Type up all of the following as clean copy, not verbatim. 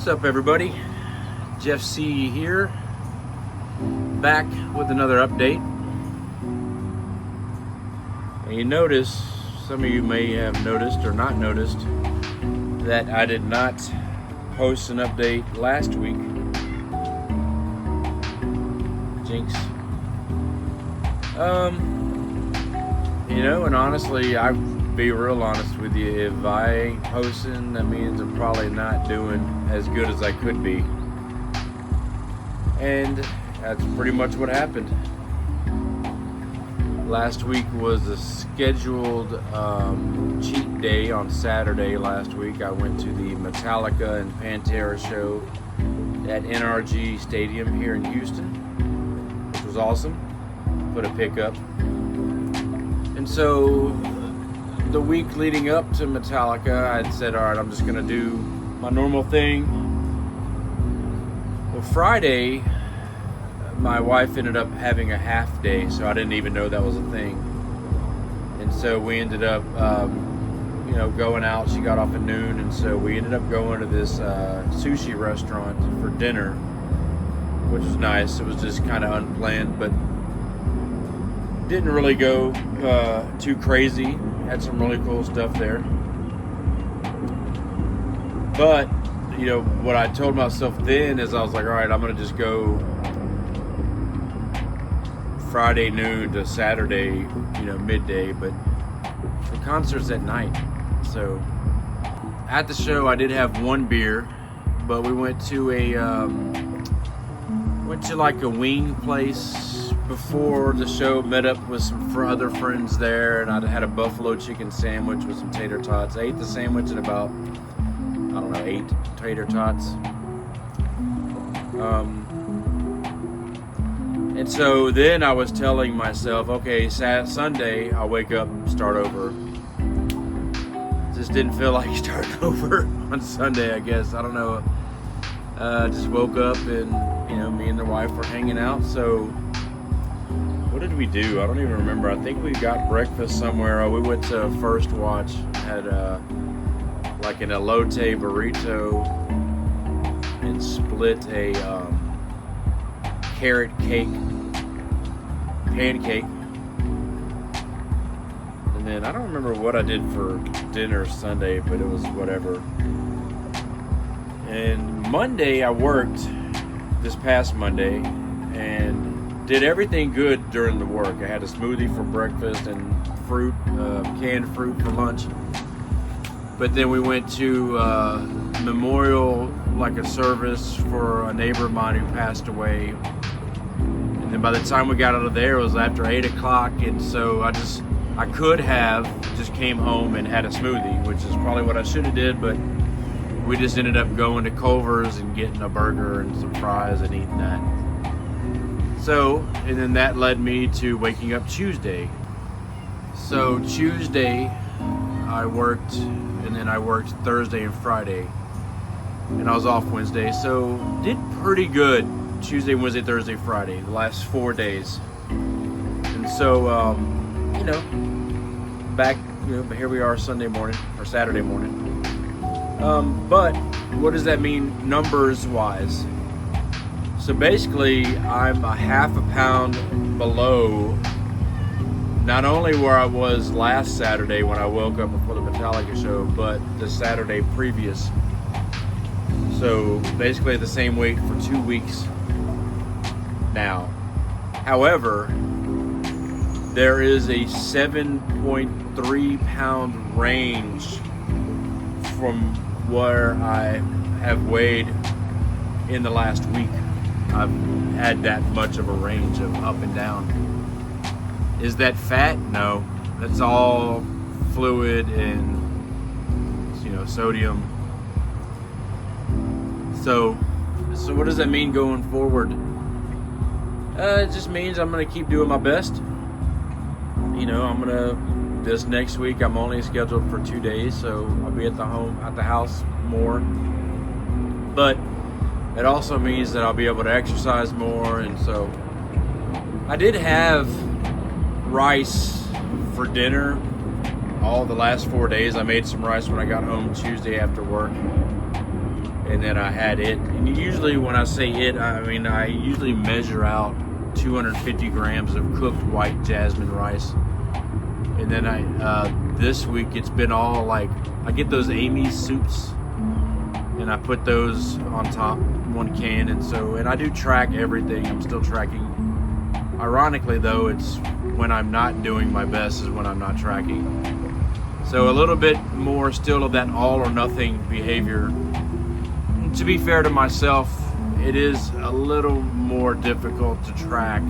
What's up, everybody? Jeff C here, back with another update. And you notice, some of you may have noticed or not noticed, that I did not post an update last week. Jinx. And honestly, I'll be real honest with you. If I ain't posting, that means I'm probably not doing as good as I could be. And that's pretty much what happened. Last week was a scheduled cheat day on Saturday last week. I went to the Metallica and Pantera show at NRG Stadium here in Houston, which was awesome. Put a pickup. And so the week leading up to Metallica, I'd said, all right, I'm just going to do my normal thing. Well, Friday, my wife ended up having a half day, so I didn't even know that was a thing. And so we ended up, going out. She got off at noon, and so we ended up going to this sushi restaurant for dinner, which was nice. It was just kind of unplanned, but didn't really go too crazy. Had some really cool stuff there. But, what I told myself then is I was like, all right, I'm going to just go Friday noon to Saturday, midday. But the concert's at night. So at the show, I did have one beer, but we went to like a wing place before the show, met up with some other friends there, and I had a buffalo chicken sandwich with some tater tots. I ate the sandwich in about, 8 tater tots. And so then I was telling myself, okay, Sunday, I'll wake up and start over. Just didn't feel like starting over on Sunday, I guess. I don't know. Just woke up and, me and the wife were hanging out. So what did we do? I don't even remember. I think we got breakfast somewhere. We went to First Watch, had like an elote burrito, and split a carrot cake pancake. And then I don't remember what I did for dinner Sunday, but it was whatever. And Monday I worked, this past Monday, and did everything good during the work. I had a smoothie for breakfast and fruit, canned fruit for lunch. But then we went to memorial, like a service for a neighbor of mine who passed away. And then by the time we got out of there, it was after 8 o'clock. And so I could have just came home and had a smoothie, which is probably what I should have did, but we just ended up going to Culver's and getting a burger and some fries and eating that. So, and then that led me to waking up Tuesday. So Tuesday, I worked, and then I worked Thursday and Friday, and I was off Wednesday. So did pretty good Tuesday, Wednesday, Thursday, Friday, the last 4 days. And so, back, here we are Sunday morning, or Saturday morning. But what does that mean numbers wise? So basically, I'm a half a pound below not only where I was last Saturday when I woke up before the Metallica show, but the Saturday previous. So basically the same weight for 2 weeks now. However, there is a 7.3 pound range from where I have weighed in the last week. I've had that much of a range of up and down. Is that fat? No. That's all fluid and, sodium. So what does that mean going forward? It just means I'm going to keep doing my best. This next week I'm only scheduled for 2 days, so I'll be at the house more. But it also means that I'll be able to exercise more, and so I did have rice for dinner all the last 4 days. I made some rice when I got home Tuesday after work. and then I had it. And usually when I say it, I mean I usually measure out 250 grams of cooked white jasmine rice. And then this week it's been all like, I get those Amy's soups and I put those on top, 1 can. And I do track everything. I'm still tracking. Ironically though, it's when I'm not doing my best is when I'm not tracking. So a little bit more still of that all or nothing behavior. To be fair to myself, it is a little more difficult to track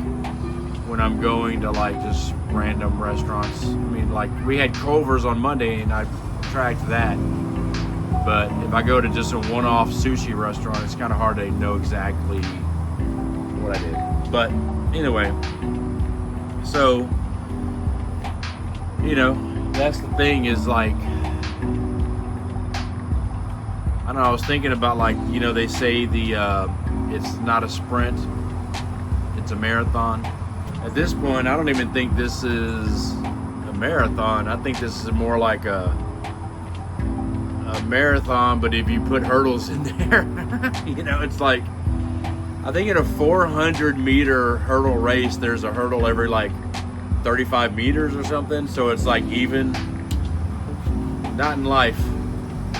when I'm going to like just random restaurants. I mean, like we had Culver's on Monday and I tracked that. But if I go to just a one-off sushi restaurant, it's kind of hard to know exactly what I did. But anyway, so, you know, that's the thing is like, I don't know, I was thinking about like, you know, they say it's not a sprint, it's a marathon. At this point, I don't even think this is a marathon. I think this is more like a marathon, but if you put hurdles in there, you know, it's like, I think in a 400 meter hurdle race, there's a hurdle every like 35 meters or something. So it's like even, not in life.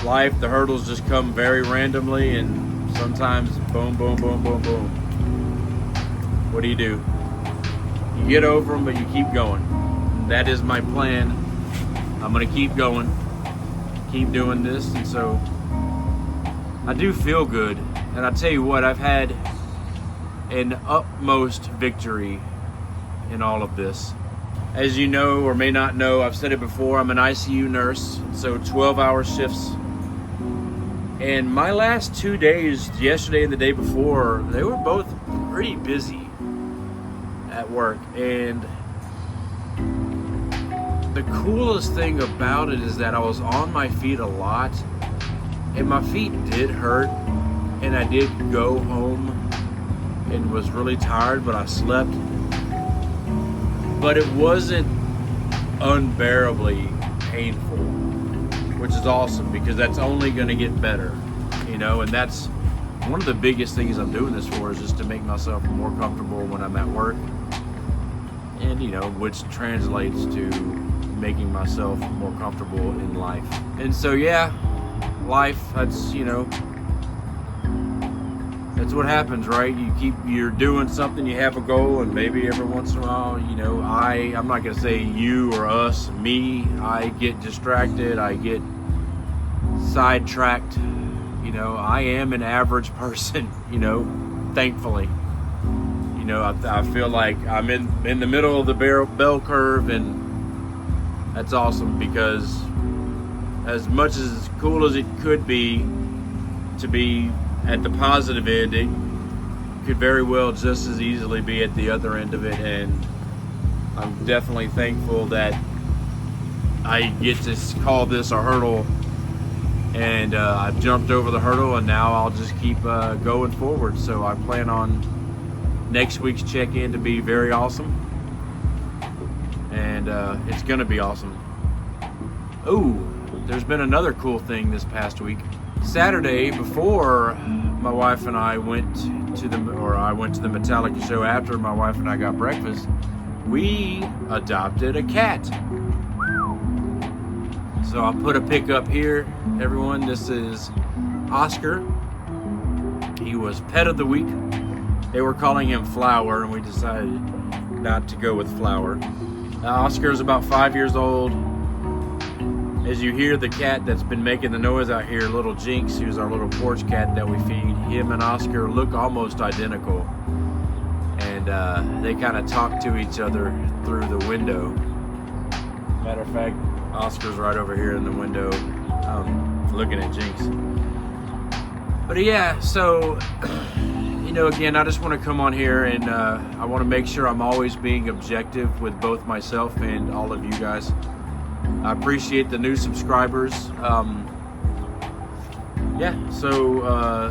Life, the hurdles just come very randomly and sometimes boom, boom, boom, boom, boom. What do? You get over them, but you keep going. That is my plan. I'm gonna keep going, keep doing this. And so I do feel good. And I tell you what, I've had an utmost victory in all of this. As you know or may not know, I've said it before, I'm an ICU nurse, so 12-hour shifts. And my last 2 days, yesterday and the day before, they were both pretty busy at work. And the coolest thing about it is that I was on my feet a lot, and my feet did hurt, and I did go home and was really tired, but I slept. But it wasn't unbearably painful, which is awesome because that's only going to get better, you know. And that's one of the biggest things I'm doing this for, is just to make myself more comfortable when I'm at work, and you know, which translates to making myself more comfortable in life. And so yeah, life, that's, you know, that's what happens, right? You're doing something, you have a goal, and maybe every once in a while, you know, I'm not gonna say you or us, me, I get distracted, I get sidetracked. You know, I am an average person, you know, thankfully. You know, I feel like I'm in the middle of the bell curve, and that's awesome, because as much as cool as it could be to be at the positive end, it could very well just as easily be at the other end of it. And I'm definitely thankful that I get to call this a hurdle, and I've jumped over the hurdle, and now I'll just keep going forward. So I plan on next week's check-in to be very awesome, and it's gonna be awesome. Ooh, there's been another cool thing this past week. Saturday, before my wife and I went to I went to the Metallica show, after my wife and I got breakfast, we adopted a cat. So I'll put a pic up here, everyone. This is Oscar. He was pet of the week. They were calling him Flower, and we decided not to go with Flower. Oscar is about 5 years old. As you hear the cat that's been making the noise out here, little Jinx, who's our little porch cat that we feed, him and Oscar look almost identical. And they kind of talk to each other through the window. Matter of fact, Oscar's right over here in the window, looking at Jinx. But yeah, so, you know, again, I just want to come on here and I want to make sure I'm always being objective with both myself and all of you guys. I appreciate the new subscribers. Yeah, so, I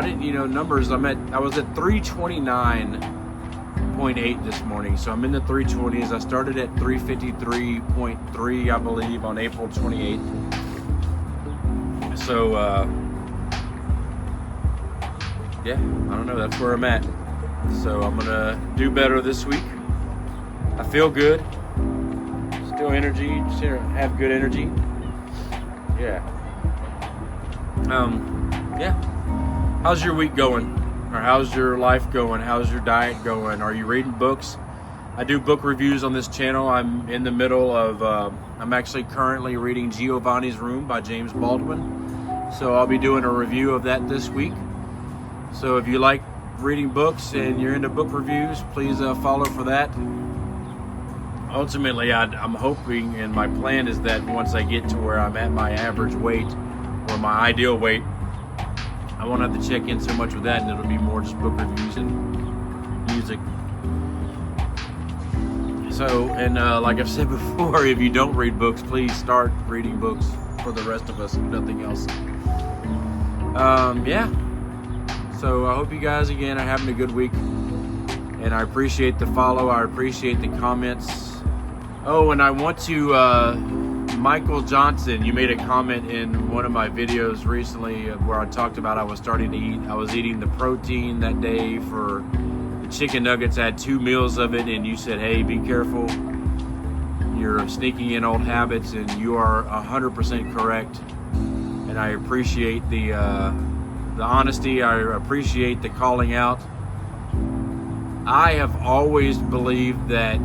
didn't, you know, numbers, I was at 329.8 this morning, so I'm in the 320s. I started at 353.3, I believe, on April 28th. So, yeah, I don't know, that's where I'm at. So I'm gonna do better this week. I feel good. Still energy, still have good energy. Yeah. Yeah. How's your week going? Or how's your life going? How's your diet going? Are you reading books? I do book reviews on this channel. I'm in the middle of, I'm actually currently reading Giovanni's Room by James Baldwin. So I'll be doing a review of that this week. So if you like reading books and you're into book reviews, please follow for that. Ultimately, I'm hoping, and my plan is that once I get to where I'm at my average weight or my ideal weight, I won't have to check in so much with that, and it'll be more just book reviews and music. So, and like I've said before, if you don't read books, please start reading books for the rest of us, if nothing else. Yeah. So I hope you guys, again, are having a good week. And I appreciate the follow. I appreciate the comments. Oh, and I want to, Michael Johnson, you made a comment in one of my videos recently where I talked about I was eating the protein that day for the chicken nuggets. I had 2 meals of it, and you said, hey, be careful. You're sneaking in old habits, and you are 100% correct. And I appreciate the honesty. I appreciate the calling out. I have always believed that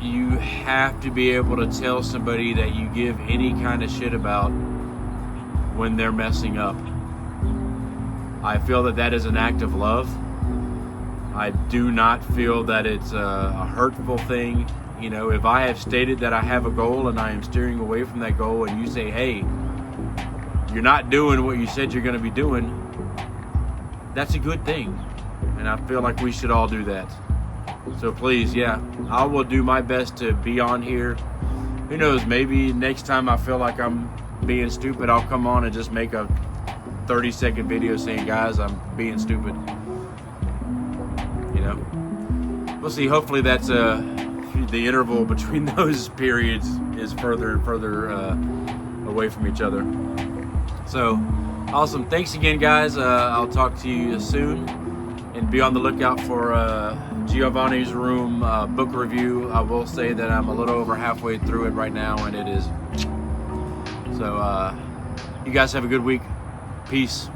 you have to be able to tell somebody that you give any kind of shit about when they're messing up. I feel that that is an act of love. I do not feel that it's a hurtful thing. You know, if I have stated that I have a goal and I am steering away from that goal, and you say, hey, you're not doing what you said you're going to be doing, that's a good thing. And I feel like we should all do that. So please, yeah, I will do my best to be on here. Who knows, maybe next time I feel like I'm being stupid, I'll come on and just make a 30-second video saying, guys, I'm being stupid. You know, we'll see. Hopefully that's the interval between those periods is further and further away from each other. So awesome. Thanks again, guys. I'll talk to you soon, and be on the lookout for Giovanni's Room book review. I will say that I'm a little over halfway through it right now, and it is. So you guys have a good week. Peace.